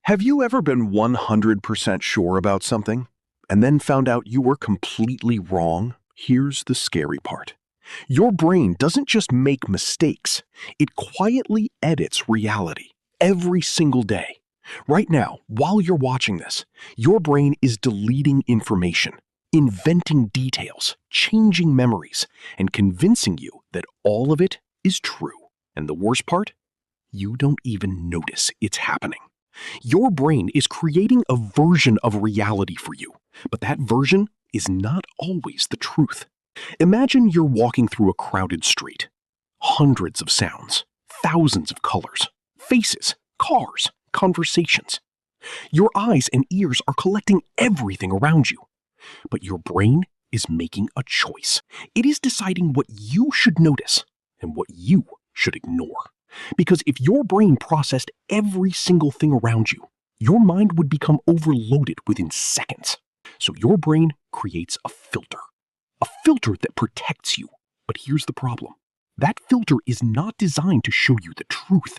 Have you ever been 100% sure about something and then found out you were completely wrong? Here's the scary part. Your brain doesn't just make mistakes, it quietly edits reality every single day. Right now, while you're watching this, your brain is deleting information, inventing details, changing memories, and convincing you that all of it is true. And the worst part? You don't even notice it's happening. Your brain is creating a version of reality for you, but that version is not always the truth. Imagine you're walking through a crowded street. Hundreds of sounds, thousands of colors, faces, cars, conversations. Your eyes and ears are collecting everything around you, but your brain is making a choice. It is deciding what you should notice and what you should ignore. Because if your brain processed every single thing around you, your mind would become overloaded within seconds. So your brain creates a filter that protects you. But here's the problem. That filter is not designed to show you the truth.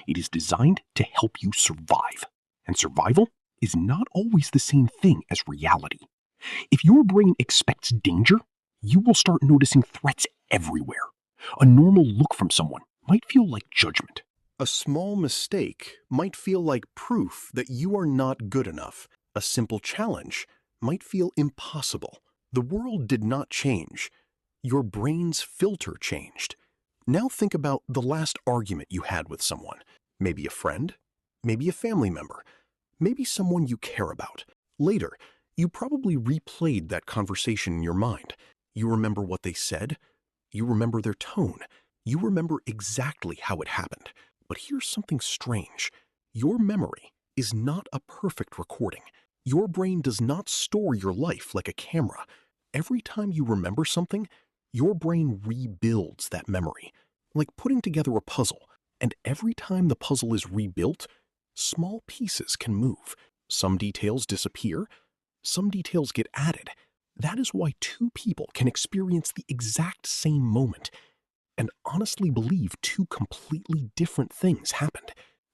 It is designed to help you survive. And survival is not always the same thing as reality. If your brain expects danger, you will start noticing threats everywhere. A normal look from someone might feel like judgment. A small mistake might feel like proof that you are not good enough. A simple challenge might feel impossible. The world did not change. Your brain's filter changed. Now think about the last argument you had with someone. Maybe a friend, maybe a family member, maybe someone you care about. Later, you probably replayed that conversation in your mind. You remember what they said. You remember their tone. You remember exactly how it happened. But here's something strange. Your memory is not a perfect recording. Your brain does not store your life like a camera. Every time you remember something, your brain rebuilds that memory, like putting together a puzzle. And every time the puzzle is rebuilt, small pieces can move. Some details disappear, some details get added. That is why two people can experience the exact same moment and honestly believe two completely different things happened.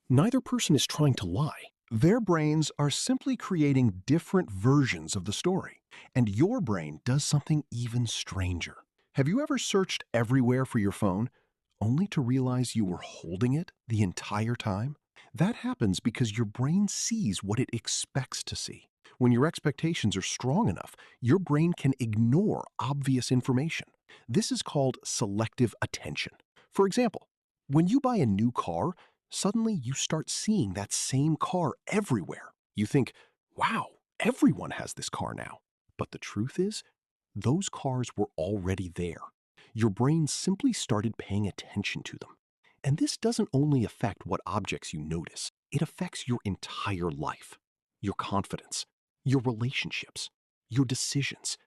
Neither person is trying to lie. Their brains are simply creating different versions of the story. And your brain does something even stranger. Have you ever searched everywhere for your phone, only to realize you were holding it the entire time? That happens because your brain sees what it expects to see. When your expectations are strong enough, your brain can ignore obvious information. This is called selective attention. For example, when you buy a new car, suddenly you start seeing that same car everywhere. You think, wow, everyone has this car now. But the truth is, those cars were already there. Your brain simply started paying attention to them. And this doesn't only affect what objects you notice, it affects your entire life, your confidence, your relationships, your decisions,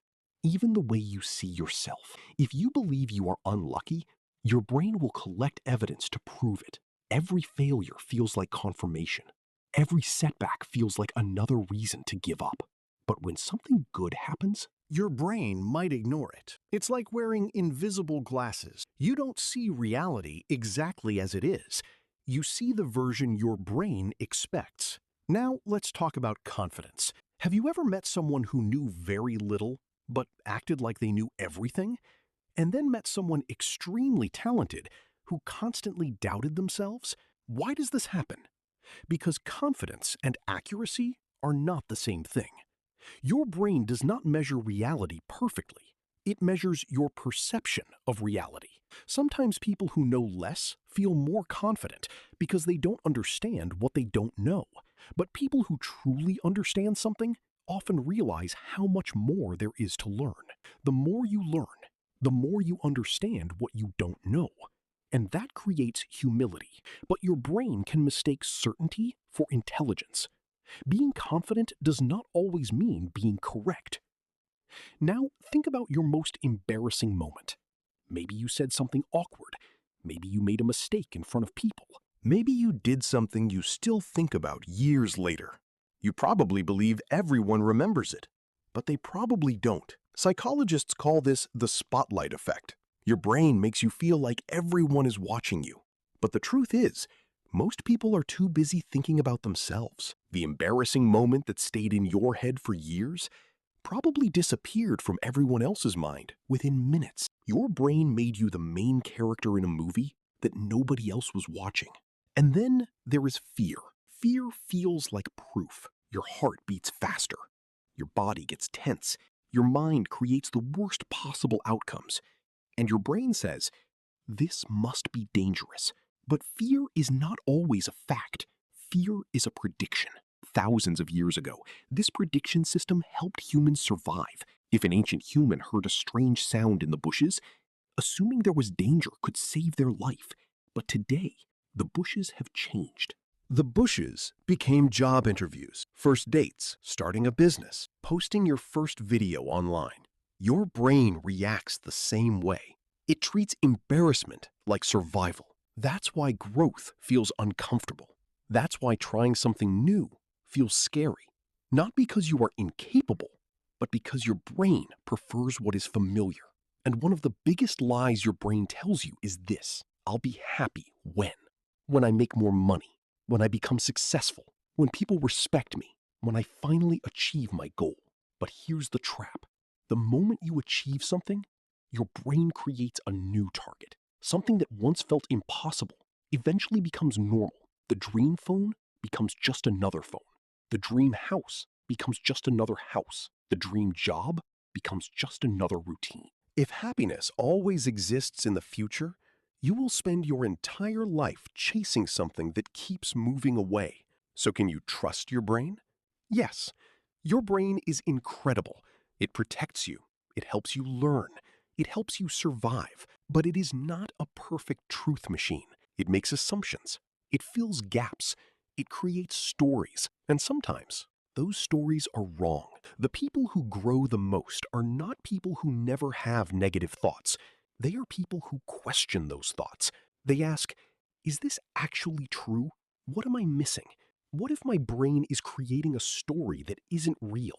even the way you see yourself. If you believe you are unlucky, your brain will collect evidence to prove it. Every failure feels like confirmation. Every setback feels like another reason to give up. But when something good happens, Your brain might ignore it. It's like wearing invisible glasses. You don't see reality exactly as it is. You see the version your brain expects. Now let's talk about confidence. Have you ever met someone who knew very little, but acted like they knew everything? And then met someone extremely talented who constantly doubted themselves? Why does this happen? Because confidence and accuracy are not the same thing. Your brain does not measure reality perfectly. It measures your perception of reality. Sometimes people who know less feel more confident because they don't understand what they don't know. But people who truly understand something often realize how much more there is to learn. The more you learn, the more you understand what you don't know. And that creates humility. But your brain can mistake certainty for intelligence. Being confident does not always mean being correct. Now, think about your most embarrassing moment. Maybe you said something awkward. Maybe you made a mistake in front of people. maybe you did something you still think about years later. You probably believe everyone remembers it, but they probably don't. Psychologists call this the spotlight effect. Your brain makes you feel like everyone is watching you. But the truth is, Most people are too busy thinking about themselves. The embarrassing moment that stayed in your head for years probably disappeared from everyone else's mind within minutes. Your brain made you the main character in a movie that nobody else was watching. And then there is fear. Fear feels like proof. Your heart beats faster. Your body gets tense. Your mind creates the worst possible outcomes. And your brain says, this must be dangerous. But fear is not always a fact. Fear is a prediction. Thousands of years ago, this prediction system helped humans survive. If an ancient human heard a strange sound in the bushes, assuming there was danger could save their life. But today, the bushes have changed. The bushes became job interviews, first dates, starting a business, posting your first video online. Your brain reacts the same way. It treats embarrassment like survival. That's why growth feels uncomfortable. That's why trying something new feels scary. Not because you are incapable, but because your brain prefers what is familiar. And one of the biggest lies your brain tells you is this: I'll be happy when I make more money, when I become successful, when people respect me, when I finally achieve my goal. But here's the trap. The moment you achieve something, your brain creates a new target. Something that once felt impossible eventually becomes normal. The dream phone becomes just another phone. The dream house becomes just another house. The dream job becomes just another routine. If happiness always exists in the future, you will spend your entire life chasing something that keeps moving away. So can you trust your brain? Yes. Your brain is incredible. It protects you. It helps you learn. It helps you survive. But it is not a perfect truth machine. It makes assumptions. It fills gaps. It creates stories. And sometimes those stories are wrong. The people who grow the most are not people who never have negative thoughts. They are people who question those thoughts. They ask, is this actually true? What am I missing? What if my brain is creating a story that isn't real?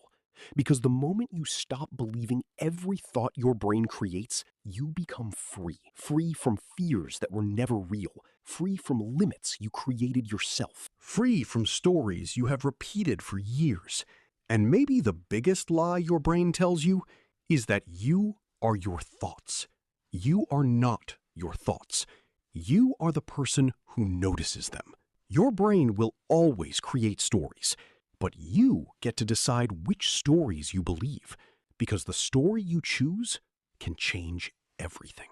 Because the moment you stop believing every thought your brain creates, you become free. Free from fears that were never real. Free from limits you created yourself. Free from stories you have repeated for years. And maybe the biggest lie your brain tells you is that you are your thoughts. You are not your thoughts. You are the person who notices them. Your brain will always create stories. But you get to decide which stories you believe, because the story you choose can change everything.